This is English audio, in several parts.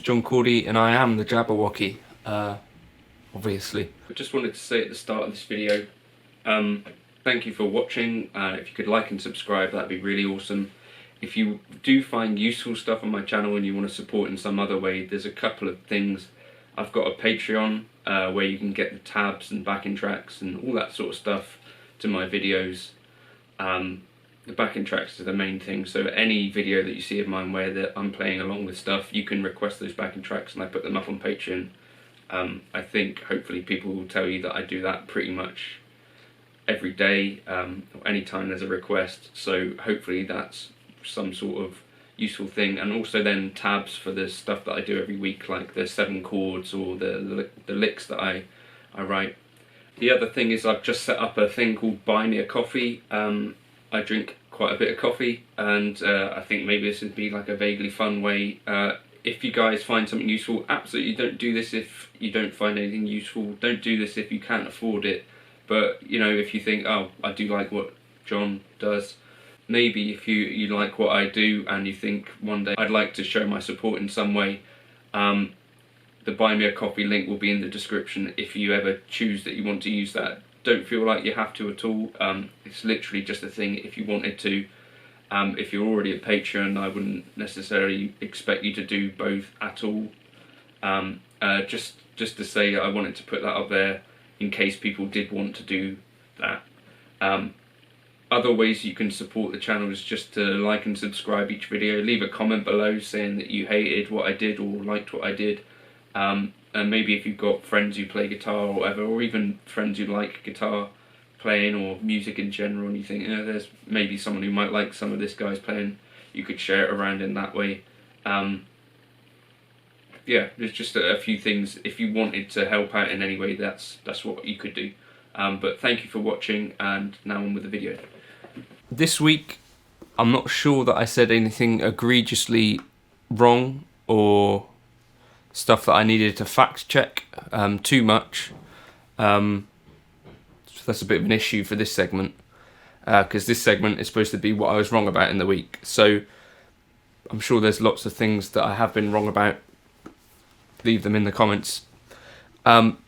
John Cordy and I am the Jabberwocky, obviously. I just wanted to say at the start of this video, thank you for watching. If you could like and subscribe, that'd be really awesome. If you do find useful stuff on my channel and you want to support in some other way, there's a couple of things. I've got a Patreon where you can get the tabs and backing tracks and all that sort of stuff to my videos. The backing tracks are the main thing, so any video that you see of mine where I'm playing along with stuff, you can request those backing tracks and I put them up on Patreon. I think hopefully people will tell you that I do that pretty much every day, or any time there's a request, so hopefully that's some sort of useful thing. And also then tabs for the stuff that I do every week, like the 7 chords or the licks that I write. The other thing is I've just set up a thing called Buy Me a Coffee. I drink quite a bit of coffee, and I think maybe this would be like a vaguely fun way. If you guys find something useful, absolutely don't do this if you don't find anything useful. Don't do this if you can't afford it. But, you know, if you think, oh, I do like what John does, maybe if you like what I do and you think one day I'd like to show my support in some way, the Buy Me a Coffee link will be in the description if you ever choose that you want to use that. Don't feel like you have to at all. It's literally just a thing if you wanted to. If you're already a Patreon, I wouldn't necessarily expect you to do both at all. Just to say I wanted to put that up there in case people did want to do that. Other ways you can support the channel is just to like and subscribe each video. Leave a comment below saying that you hated what I did or liked what I did. And maybe if you've got friends who play guitar or whatever, or even friends who like guitar playing or music in general, and you think, you know, there's maybe someone who might like some of this guy's playing, you could share it around in that way. Yeah, there's just a few things. If you wanted to help out in any way, that's what you could do. But thank you for watching, and now on with the video. This week, I'm not sure that I said anything egregiously wrong or stuff that I needed to fact check too much. So that's a bit of an issue for this segment, because this segment is supposed to be what I was wrong about in the week. So I'm sure there's lots of things that I have been wrong about. Leave them in the comments. But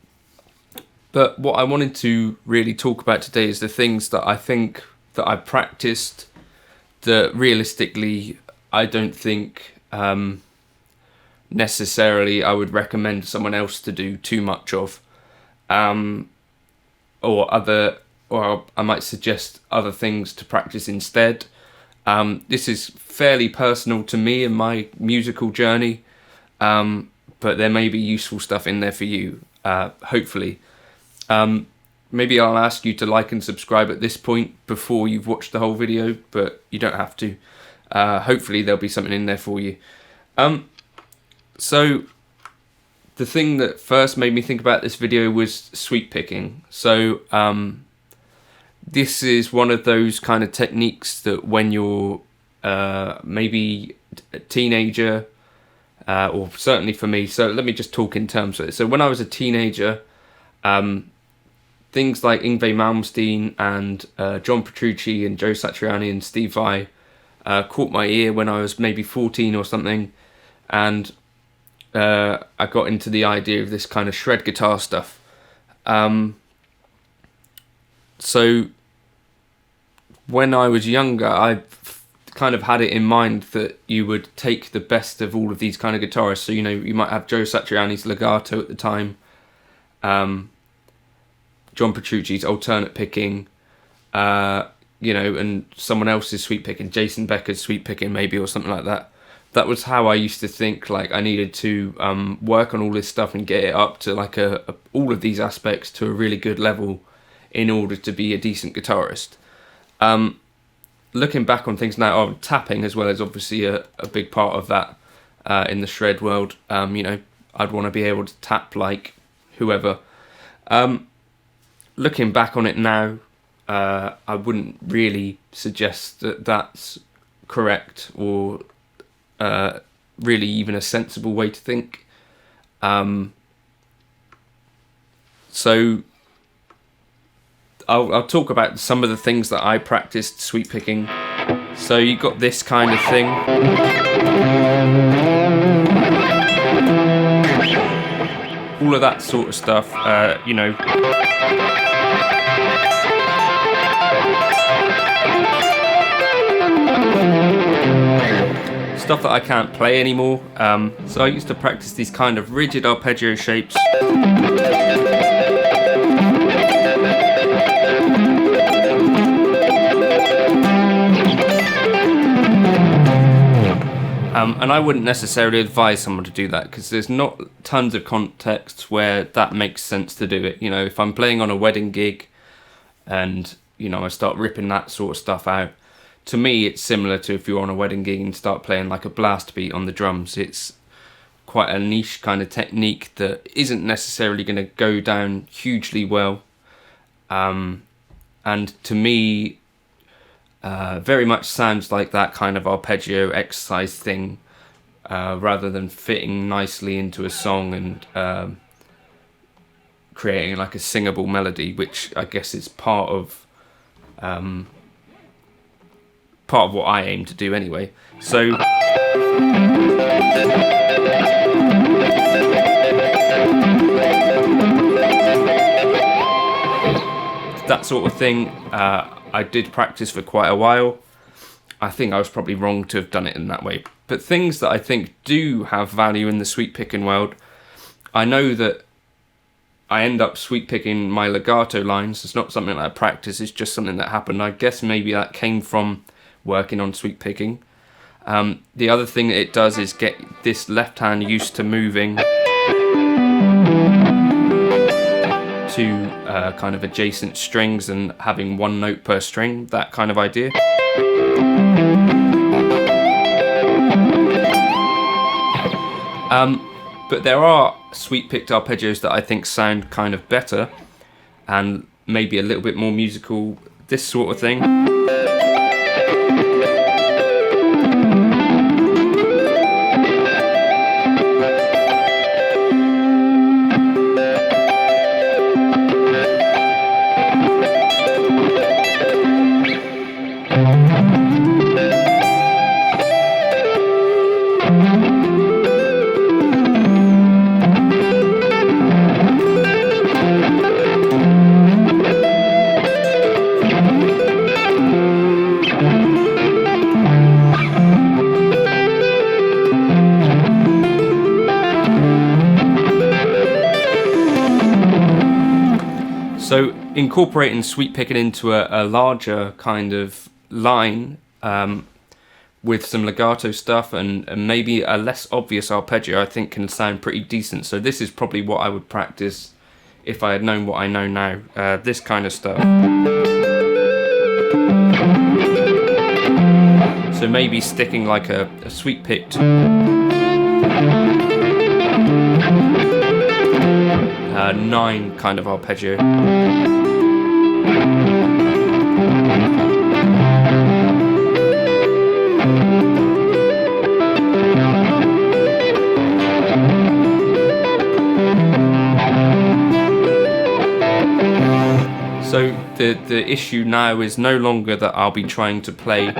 what I wanted to really talk about today is the things that I think that I practiced that realistically I don't think necessarily I would recommend someone else to do too much of, or I might suggest other things to practice instead. This is fairly personal to me and my musical journey, but there may be useful stuff in there for you, hopefully. Maybe I'll ask you to like and subscribe at this point before you've watched the whole video, but you don't have to. Hopefully there'll be something in there for you. So the thing that first made me think about this video was sweep picking. So this is one of those kind of techniques that when you're maybe a teenager, or certainly for me, so let me just talk in terms of it. So when I was a teenager, things like Yngwie Malmsteen and John Petrucci and Joe Satriani and Steve Vai caught my ear when I was maybe 14 or something, and I got into the idea of this kind of shred guitar stuff. So when I was younger, I kind of had it in mind that you would take the best of all of these kind of guitarists. So, you know, you might have Joe Satriani's legato at the time, John Petrucci's alternate picking, you know, and someone else's sweep picking, Jason Becker's sweep picking maybe, or something like that. That was how I used to think. Like, I needed to work on all this stuff and get it up to like all of these aspects to a really good level in order to be a decent guitarist. Looking back on things now, tapping as well is obviously a big part of that in the shred world. You know, I'd want to be able to tap like whoever. Looking back on it now, I wouldn't really suggest that that's correct or really even a sensible way to think. So I'll talk about some of the things that I practiced sweep picking. So you got this kind of thing. all of that sort of stuff, you know. Stuff that I can't play anymore. So I used to practice these kind of rigid arpeggio shapes. And I wouldn't necessarily advise someone to do that, because there's not tons of contexts where that makes sense to do it. You know, if I'm playing on a wedding gig and, you know, I start ripping that sort of stuff out, to me it's similar to if you're on a wedding gig and start playing like a blast beat on the drums. It's quite a niche kind of technique that isn't necessarily going to go down hugely well. And to me, very much sounds like that kind of arpeggio exercise thing, rather than fitting nicely into a song and creating like a singable melody, which I guess is part of what I aim to do anyway. So that sort of thing, I did practice for quite a while. I think I was probably wrong to have done it in that way. But things that I think do have value in the sweep picking world, I know that I end up sweep picking my legato lines. It's not something that I practice, it's just something that happened. I guess maybe that came from working on sweep picking. The other thing that it does is get this left hand used to moving to kind of adjacent strings and having one note per string, that kind of idea. But there are sweep picked arpeggios that I think sound kind of better and maybe a little bit more musical, this sort of thing. So incorporating sweep picking into a larger kind of line with some legato stuff and maybe a less obvious arpeggio, I think can sound pretty decent. So this is probably what I would practice if I had known what I know now, this kind of stuff. So maybe sticking like a sweep picked 9 kind of arpeggio. So the issue now is no longer that I'll be trying to play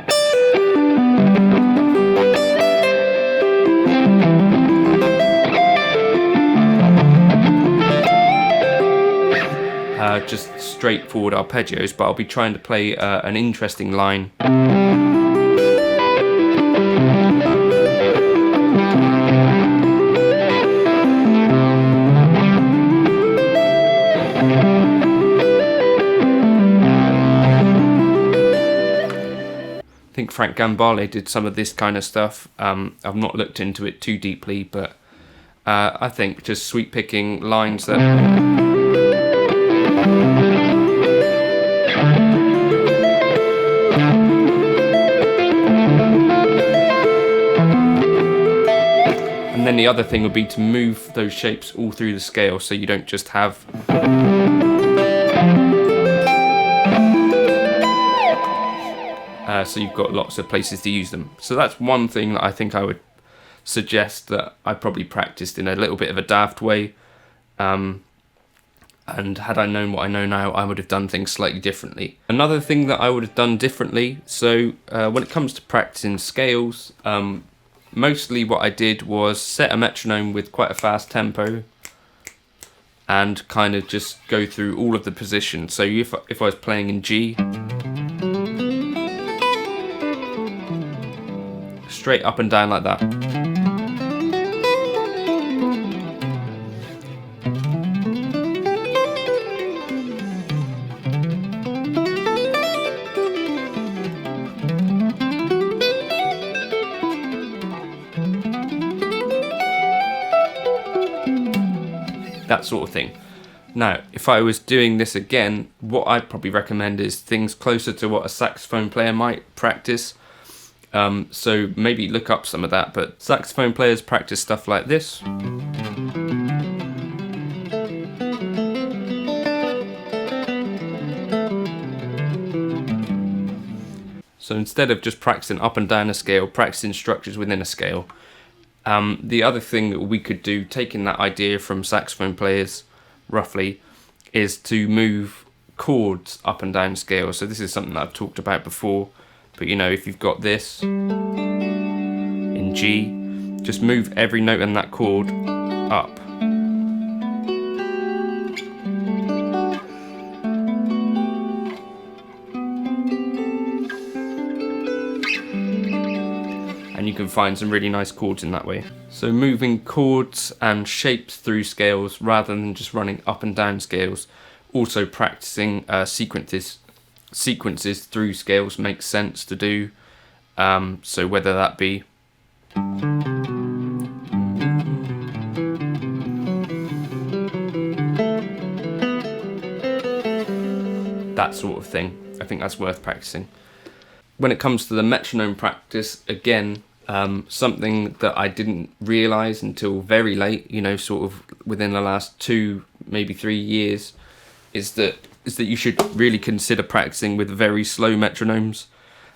just straightforward arpeggios, but I'll be trying to play an interesting line. I think Frank Gambale did some of this kind of stuff. I've not looked into it too deeply, but I think just sweep picking lines that and then the other thing would be to move those shapes all through the scale, so you don't just have so you've got lots of places to use them. So that's one thing that I think I would suggest that I probably practiced in a little bit of a daft way. And had I known what I know now, I would have done things slightly differently. Another thing that I would have done differently, so when it comes to practicing scales, mostly what I did was set a metronome with quite a fast tempo and kind of just go through all of the positions. So if I was playing in G, straight up and down like that. That sort of thing. Now, if I was doing this again, what I'd probably recommend is things closer to what a saxophone player might practice. So maybe look up some of that, but saxophone players practice stuff like this. So instead of just practicing up and down a scale, practicing structures within a scale. The other thing that we could do, taking that idea from saxophone players roughly, is to move chords up and down scales. So this is something that I've talked about before, but you know, if you've got this in G, just move every note in that chord up. And you can find some really nice chords in that way. So moving chords and shapes through scales rather than just running up and down scales. Also practicing sequences through scales makes sense to do. So whether that be that sort of thing, I think that's worth practicing. When it comes to the metronome practice, again, something that I didn't realise until very late, you know, sort of within the last 2, maybe 3 years, is that you should really consider practicing with very slow metronomes,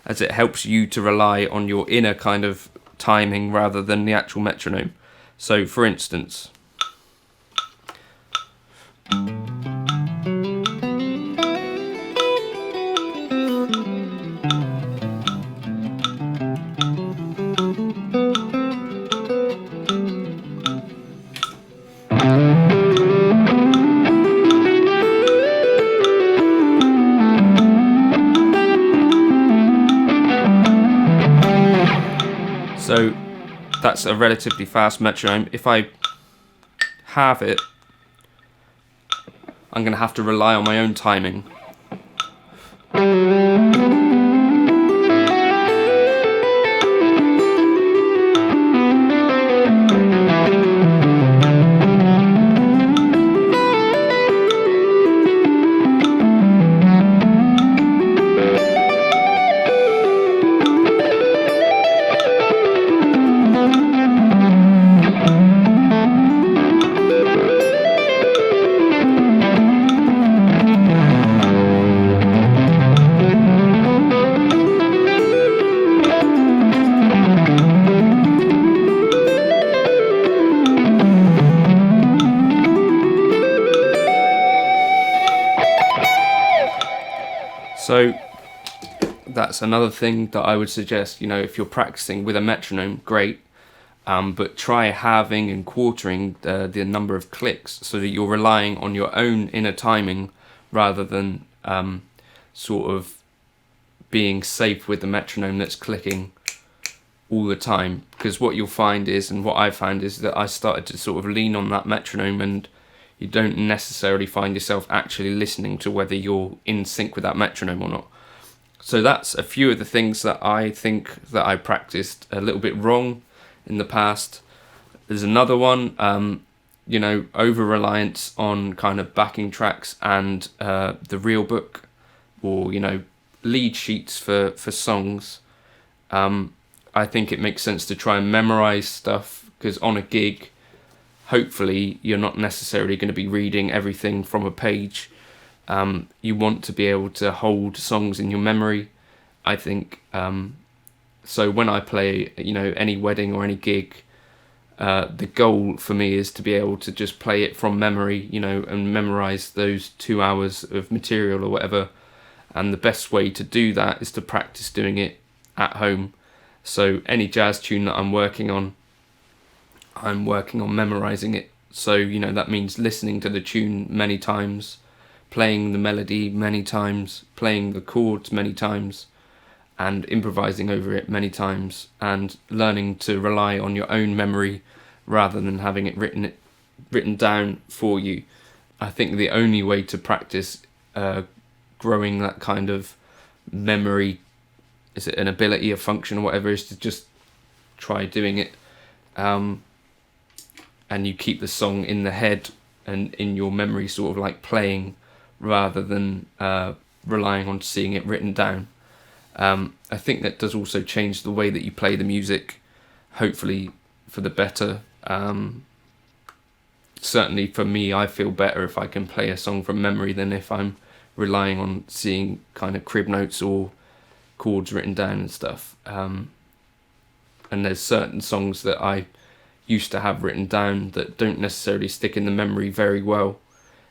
as it helps you to rely on your inner kind of timing rather than the actual metronome. So for instance, so that's a relatively fast metronome. If I have it, I'm going to have to rely on my own timing. So that's another thing that I would suggest, you know, if you're practicing with a metronome, great, but try halving and quartering the number of clicks so that you're relying on your own inner timing rather than sort of being safe with the metronome that's clicking all the time. Because what you'll find is, and what I found is, that I started to sort of lean on that metronome, and you don't necessarily find yourself actually listening to whether you're in sync with that metronome or not. So that's a few of the things that I think that I practiced a little bit wrong in the past. There's another one, you know, over-reliance on kind of backing tracks and the real book, or, you know, lead sheets for songs. I think it makes sense to try and memorize stuff, because on a gig, hopefully you're not necessarily going to be reading everything from a page. You want to be able to hold songs in your memory, I think. So when I play, you know, any wedding or any gig, the goal for me is to be able to just play it from memory, you know, and memorize those 2 hours of material or whatever. And the best way to do that is to practice doing it at home. So any jazz tune that I'm working on memorizing it So, you know, that means listening to the tune many times, playing the melody many times, playing the chords many times, and improvising over it many times, and learning to rely on your own memory rather than having it written down for you. I think the only way to practice growing that kind of memory, is it an ability, a function, or whatever, is to just try doing it, and you keep the song in the head and in your memory, sort of like playing, rather than relying on seeing it written down. I think that does also change the way that you play the music, hopefully for the better. Certainly for me, I feel better if I can play a song from memory than if I'm relying on seeing kind of crib notes or chords written down and stuff. And there's certain songs that I used to have written down that don't necessarily stick in the memory very well.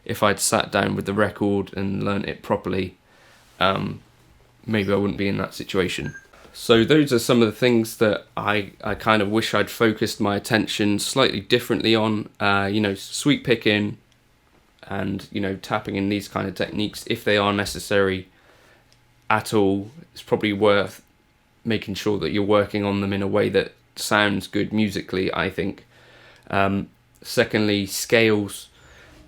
If I'd sat down with the record and learnt it properly, maybe I wouldn't be in that situation. So those are some of the things that I kind of wish I'd focused my attention slightly differently on. You know, sweep picking and, you know, tapping in these kind of techniques, if they are necessary at all, it's probably worth making sure that you're working on them in a way that sounds good musically, I think. Secondly, scales.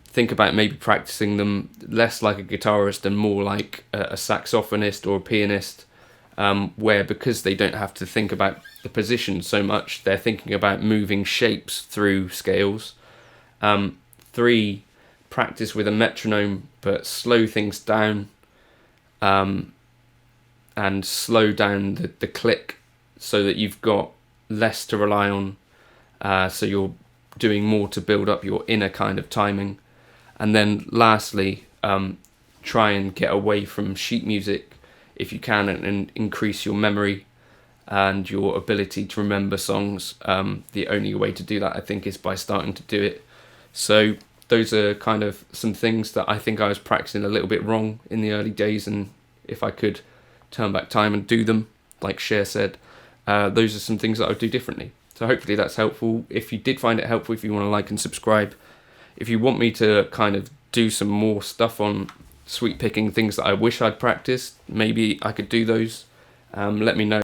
Think about maybe practicing them less like a guitarist and more like a saxophonist or a pianist, where, because they don't have to think about the position so much, they're thinking about moving shapes through scales. 3, practice with a metronome, but slow things down, and slow down the click so that you've got less to rely on, so you're doing more to build up your inner kind of timing. And then lastly, try and get away from sheet music if you can, and increase your memory and your ability to remember songs. The only way to do that, I think, is by starting to do it. So those are kind of some things that I think I was practicing a little bit wrong in the early days, and if I could turn back time and do them, like Cher said, those are some things that I would do differently. So hopefully that's helpful. If you did find it helpful, if you want to like and subscribe. If you want me to kind of do some more stuff on sweep picking, things that I wish I'd practiced, maybe I could do those. Let me know.